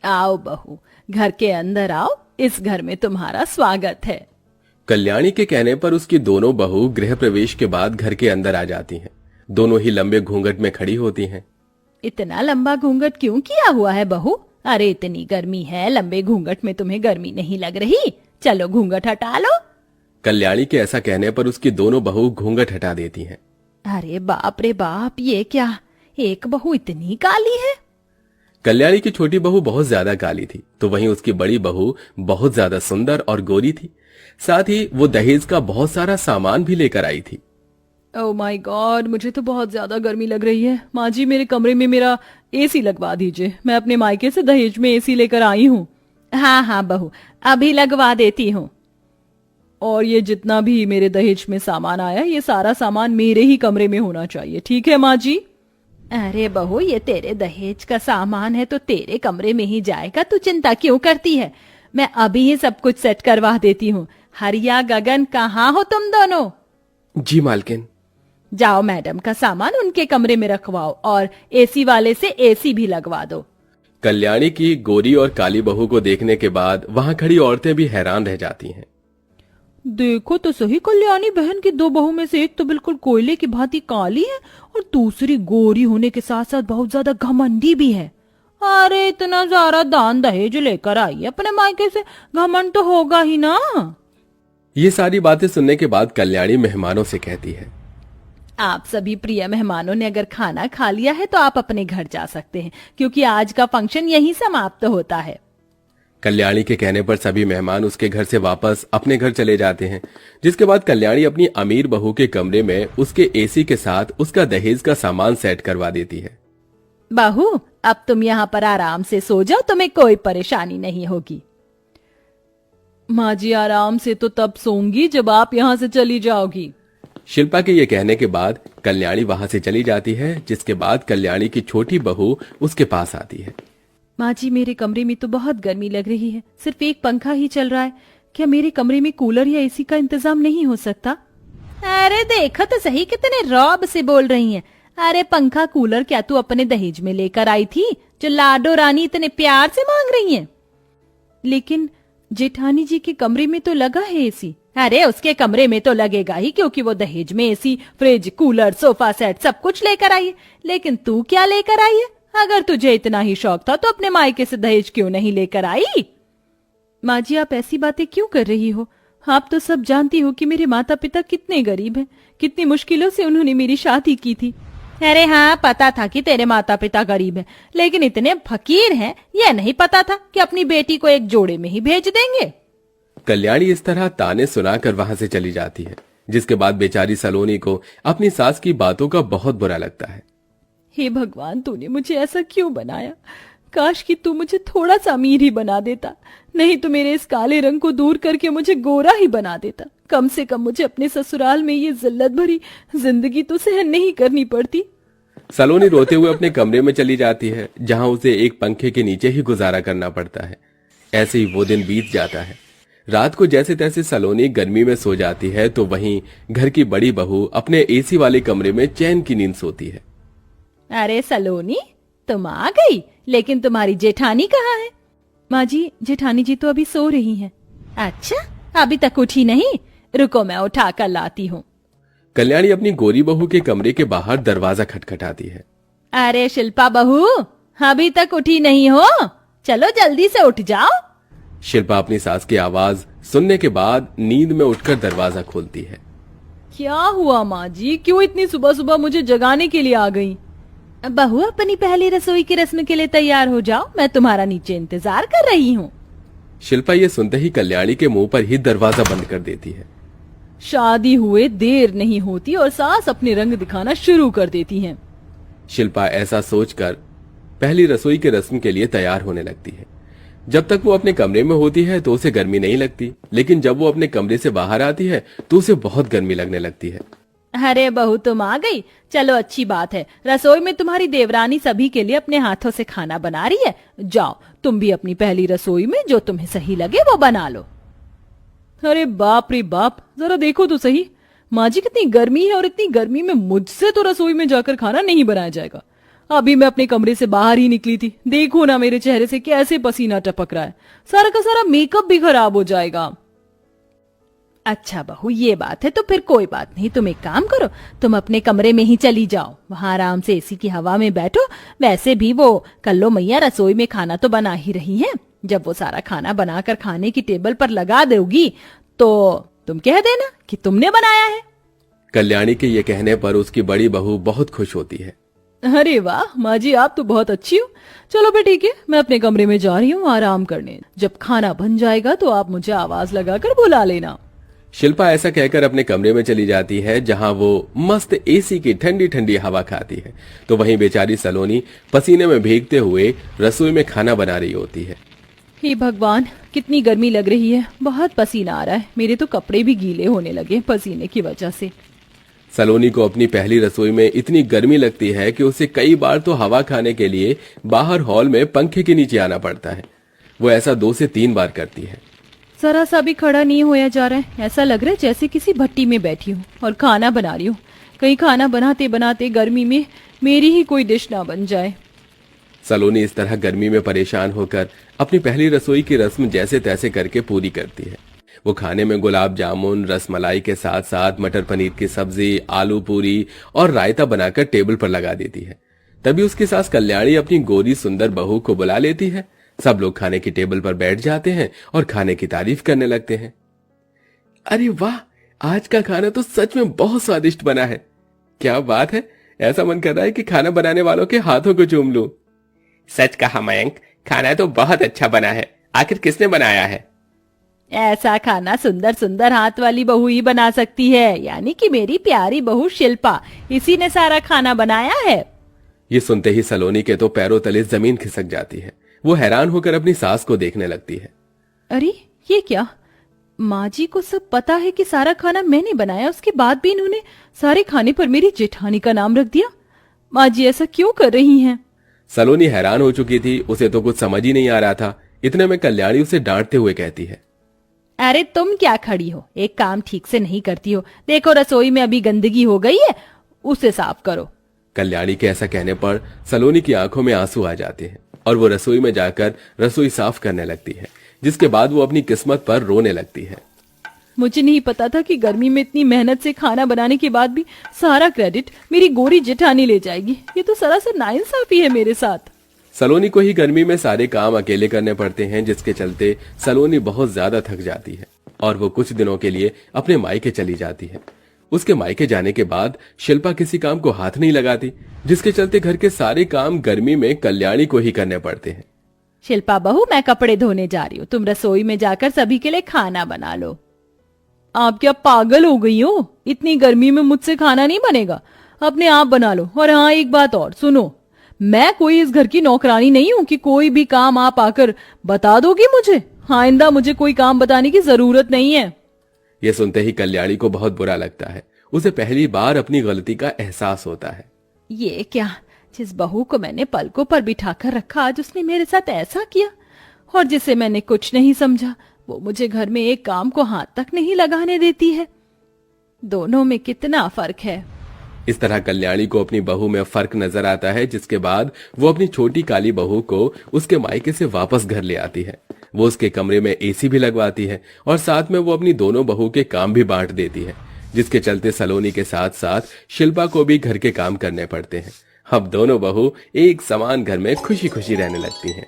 आओ बहू, घर के अंदर आओ, इस घर में तुम्हारा स्वागत है। कल्याणी के कहने पर उसकी दोनों बहू गृह प्रवेश के बाद घर के अंदर आ जाती हैं। दोनों ही लंबे घूंघट में खड़ी होती हैं। इतना लंबा घूंघट क्यों किया हुआ है बहू? अरे इतनी गर्मी है, लंबे घूंघट में तुम्हें गर्मी नहीं लग रही? चलो घूंघट हटा लो। कल्याणी के ऐसा कहने पर उसकी दोनों बहू घूंघट हटा देती हैं। अरे बाप रे बाप, ये क्या, एक बहू इतनी काली है? कल्याणी की छोटी बहू बहुत ज्यादा काली थी, तो वहीं उसकी बड़ी बहू बहुत ज्यादा सुंदर और गोरी थी। साथ ही वो दहेज का बहुत सारा सामान भी लेकर आई थी। ओह माय गॉड, मुझे तो बहुत ज्यादा गर्मी लग रही है। माँ जी, मेरे कमरे में मेरा एसी लगवा दीजिए। मैं अपने मायके से दहेज में एसी लेकर आई हूँ। हाँ हाँ बहू, अभी लगवा देती हूँ। और ये जितना भी मेरे दहेज में सामान आया, ये सारा सामान मेरे ही कमरे में होना चाहिए, ठीक है माँ जी? अरे बहू, ये तेरे दहेज का सामान है तो तेरे कमरे में ही जाएगा, तू चिंता क्यों करती है? मैं अभी ही सब कुछ सेट करवा देती हूँ। हरिया गगन, कहाँ हो तुम दोनों? जी मालकिन। जाओ मैडम का सामान उनके कमरे में रखवाओ और एसी वाले से एसी भी लगवा दो। कल्याणी की गोरी और काली बहू को देखने के बाद वहां खड़ी औरतें भी हैरान रह जाती हैं। देखो तो सही, कल्याणी बहन की दो बहू में से एक तो बिल्कुल कोयले की भांति काली है और दूसरी गोरी होने के साथ साथ बहुत ज्यादा घमंडी भी है। अरे इतना सारा दान दहेज लेकर आई अपने मायके से, घमंड तो होगा ही ना। ये सारी बातें सुनने के बाद कल्याणी मेहमानों से कहती है, आप सभी प्रिय मेहमानों ने अगर खाना खा लिया है तो आप अपने घर जा सकते हैं, क्योंकि आज का फंक्शन यहीं समाप्त होता है। कल्याणी के कहने पर सभी मेहमान उसके घर से वापस अपने घर चले जाते हैं। जिसके बाद कल्याणी अपनी अमीर बहू के कमरे में उसके एसी के साथ उसका दहेज का सामान सेट करवा देती है। बहू, अब तुम यहाँ पर आराम से सो जाओ, तुम्हें कोई परेशानी नहीं होगी। माँ जी, आराम से तो तब सोऊंगी जब आप यहाँ से चली जाओगी। शिल्पा के ये कहने के बाद कल्याणी वहां से चली जाती है। जिसके बाद कल्याणी की छोटी बहू उसके पास आती है। माँ जी, मेरे कमरे में तो बहुत गर्मी लग रही है, सिर्फ एक पंखा ही चल रहा है। क्या मेरे कमरे में कूलर या एसी का इंतजाम नहीं हो सकता? अरे देखो तो सही, कितने रौब से बोल रही हैं। अरे पंखा कूलर क्या तू अपने दहेज में लेकर आई थी, जो लाडो रानी इतने प्यार से मांग रही हैं? लेकिन जेठानी जी के कमरे में तो लगा है एसी। अरे उसके कमरे में तो लगेगा ही, क्योंकि वो दहेज में AC, fridge, cooler, sofa set सब कुछ लेकर आई है। लेकिन तू क्या लेकर आई है? अगर तुझे इतना ही शौक था तो अपने मायके से दहेज क्यों नहीं लेकर आई? माँ जी, आप ऐसी बातें क्यों कर रही हो? आप तो सब जानती हो कि मेरे माता पिता कितने गरीब हैं, कितनी मुश्किलों से उन्होंने मेरी शादी की थी। अरे हाँ, पता था कि तेरे माता पिता गरीब हैं, लेकिन इतने फकीर हैं यह नहीं पता था कि अपनी बेटी को एक जोड़े में ही भेज देंगे। कल्याणी इस तरह ताने सुनाकर वहां से चली जाती है। जिसके बाद बेचारी सलोनी को अपनी सास की बातों का बहुत बुरा लगता है। हे भगवान, तूने मुझे ऐसा क्यों बनाया? काश कि तू मुझे थोड़ा सा अमीर ही बना देता, नहीं तो मेरे इस काले रंग को दूर करके मुझे गोरा ही बना देता। कम से कम मुझे अपने ससुराल में ये जिल्लत भरी जिंदगी तो सहन नहीं करनी पड़ती। सलोनी रोते हुए अपने कमरे में चली जाती है, जहां उसे एक पंखे के नीचे ही गुजारा करना पड़ता है। ऐसे ही वो दिन बीत जाता है। रात को जैसे तैसे सलोनी गर्मी में सो जाती है, तो वहीं घर की बड़ी बहू अपने एसी वाले कमरे में चैन की नींद सोती है। अरे सलोनी, तुम आ गई, लेकिन तुम्हारी जेठानी कहाँ है? माँ जी, जेठानी जी तो अभी सो रही हैं। अच्छा, अभी तक उठी नहीं? रुको, मैं उठा कर लाती हूँ। कल्याणी अपनी गोरी बहू के कमरे के बाहर दरवाजा खटखटाती है। अरे शिल्पा बहू, अभी तक उठी नहीं हो? चलो जल्दी से उठ जाओ। शिल्पा अपनी सास की आवाज सुनने के बाद नींद में उठकर दरवाजा खोलती है। क्या हुआ माँ जी, क्यों इतनी सुबह सुबह मुझे जगाने के लिए आ गई? बहू, अपनी पहली रसोई की रस्म के लिए तैयार हो जाओ, मैं तुम्हारा नीचे इंतजार कर रही हूँ। शिल्पा ये सुनते ही कल्याणी के मुंह पर ही दरवाजा बंद कर देती है। शादी हुए देर नहीं होती और सास अपने रंग दिखाना शुरू कर देती हैं। शिल्पा ऐसा सोचकर पहली रसोई के रस्म के लिए तैयार होने लगती है। जब तक वो अपने कमरे में होती है तो उसे गर्मी नहीं लगती, लेकिन जब वो अपने कमरे से बाहर आती है तो उसे बहुत गर्मी लगने लगती है। अरे बहू, तुम आ गई, चलो अच्छी बात है। रसोई में तुम्हारी देवरानी सभी के लिए अपने हाथों से खाना बना रही है। जाओ, तुम भी अपनी पहली रसोई में जो तुम्हें सही लगे वो बना लो। अरे बाप रे बाप, जरा देखो तो सही, माँ जी कितनी गर्मी है और इतनी गर्मी में मुझसे तो रसोई में जाकर खाना नहीं बनाया जाएगा। अभी मैं अपने कमरे से बाहर ही निकली थी, देखो ना मेरे चेहरे से कैसे पसीना टपक रहा है, सारा का सारा मेकअप भी खराब हो जाएगा। अच्छा बहू ये बात है तो फिर कोई बात नहीं, तुम एक काम करो, तुम अपने कमरे में ही चली जाओ, वहां आराम से एसी की हवा में बैठो। वैसे भी वो कल्लो मैया रसोई में खाना तो बना ही रही है, जब वो सारा खाना बनाकर खाने की टेबल पर लगा दोगी तो तुम कह देना कि तुमने बनाया है। कल्याणी के ये कहने पर उसकी बड़ी बहू बहुत खुश होती है। अरे वाह माँ जी, आप तो बहुत अच्छी हो। चलो फिर ठीक है, मैं अपने कमरे में जा रही हूँ आराम करने, जब खाना बन जाएगा तो आप मुझे आवाज लगाकर बुला लेना। शिल्पा ऐसा कहकर अपने कमरे में चली जाती है, जहां वो मस्त एसी की ठंडी ठंडी हवा खाती है, तो वहीं बेचारी सलोनी पसीने में भीगते हुए रसोई में खाना बना रही होती है। हे भगवान, कितनी गर्मी लग रही है, बहुत पसीना आ रहा है, मेरे तो कपड़े भी गीले होने लगे पसीने की वजह से। सलोनी को अपनी पहली रसोई में इतनी गर्मी लगती है कि उसे कई बार तो हवा खाने के लिए बाहर हॉल में पंखे के नीचे आना पड़ता है। वो ऐसा 2 से 3 बार करती है। जरा सा भी खड़ा नहीं होया जा रहा है, ऐसा लग रहा है जैसे किसी भट्टी में बैठी हूँ और खाना बना रही हूँ। कहीं खाना बनाते बनाते गर्मी में मेरी ही कोई डिश ना बन जाए। सलोनी इस तरह गर्मी में परेशान होकर अपनी पहली रसोई की रस्म जैसे तैसे करके पूरी करती है। वो खाने में गुलाब जामुन, रसमलाई के साथ साथ मटर पनीर की सब्जी, आलू पूरी और रायता बनाकर टेबल पर लगा देती है। तभी उसकी सास कल्याणी अपनी गोरी सुंदर बहू को बुला लेती है। सब लोग खाने की टेबल पर बैठ जाते हैं और खाने की तारीफ करने लगते हैं। अरे वाह, आज का खाना तो सच में बहुत स्वादिष्ट बना है। क्या बात है, ऐसा मन कर रहा है कि खाना बनाने वालों के हाथों को चूम लूं। सच कहा मयंक, खाना तो बहुत अच्छा बना है। आखिर किसने बनाया है? ऐसा खाना सुंदर सुंदर हाथ वाली बहू ही बना सकती है, यानी कि मेरी प्यारी बहू शिल्पा, इसी ने सारा खाना बनाया है। ये सुनते ही सलोनी के तो पैरों तले जमीन खिसक जाती है। वो हैरान होकर अपनी सास को देखने लगती है। अरे ये क्या, माँ जी को सब पता है कि सारा खाना मैंने बनाया, उसके बाद भी इन्होंने सारे खाने पर मेरी जेठानी का नाम रख दिया। माँ जी ऐसा क्यों कर रही हैं? सलोनी हैरान हो चुकी थी, उसे तो कुछ समझ ही नहीं आ रहा था। इतने में कल्याणी उसे डांटते हुए कहती है, अरे तुम क्या खड़ी हो, एक काम ठीक से नहीं करती हो, देखो रसोई में अभी गंदगी हो गई है, उसे साफ करो। कल्याणी के ऐसा कहने पर सलोनी की आंखों में आंसू आ जाते हैं और वो रसोई में जाकर रसोई साफ करने लगती है, जिसके बाद वो अपनी किस्मत पर रोने लगती है। मुझे नहीं पता था कि गर्मी में इतनी मेहनत से खाना बनाने के बाद भी सारा क्रेडिट मेरी गोरी जेठानी ले जाएगी। ये तो सरासर नाइंसाफी है मेरे साथ। सलोनी को ही गर्मी में सारे काम अकेले करने पड़ते हैं, जिसके चलते सलोनी बहुत ज्यादा थक जाती है और वो कुछ दिनों के लिए अपने मायके चली जाती है। उसके मायके जाने के बाद शिल्पा किसी काम को हाथ नहीं लगाती, जिसके चलते घर के सारे काम गर्मी में कल्याणी को ही करने पड़ते हैं। शिल्पा बहू, मैं कपड़े धोने जा रही हूँ, तुम रसोई में जाकर सभी के लिए खाना बना लो। आप क्या पागल हो गई हो? इतनी गर्मी में मुझसे खाना नहीं बनेगा, अपने आप बना लो। और हाँ, एक बात और सुनो, मैं कोई इस घर की नौकरानी नहीं हूँ कि कोई भी काम आप आकर बता दोगी मुझे। आइंदा मुझे कोई काम बताने की जरूरत नहीं है। यह सुनते ही कल्याणी को बहुत बुरा लगता है। उसे पहली बार अपनी गलती का एहसास होता है। ये क्या, जिस बहू को मैंने पलकों पर बिठाकर रखा, आज उसने मेरे साथ ऐसा किया। और जिसे मैंने कुछ नहीं समझा, वो मुझे घर में एक काम को हाथ तक नहीं लगाने देती है। दोनों में कितना फर्क है। इस तरह कल्याणी को अपनी बहू में फर्क नजर आता है, जिसके बाद वो अपनी छोटी काली बहू को उसके मायके से वापस घर ले आती है। वो उसके कमरे में एसी भी लगवाती है और साथ में वो अपनी दोनों बहू के काम भी बांट देती है, जिसके चलते सलोनी के साथ साथ शिल्पा को भी घर के काम करने पड़ते हैं। अब दोनों बहू एक समान घर में खुशी खुशी रहने लगती हैं।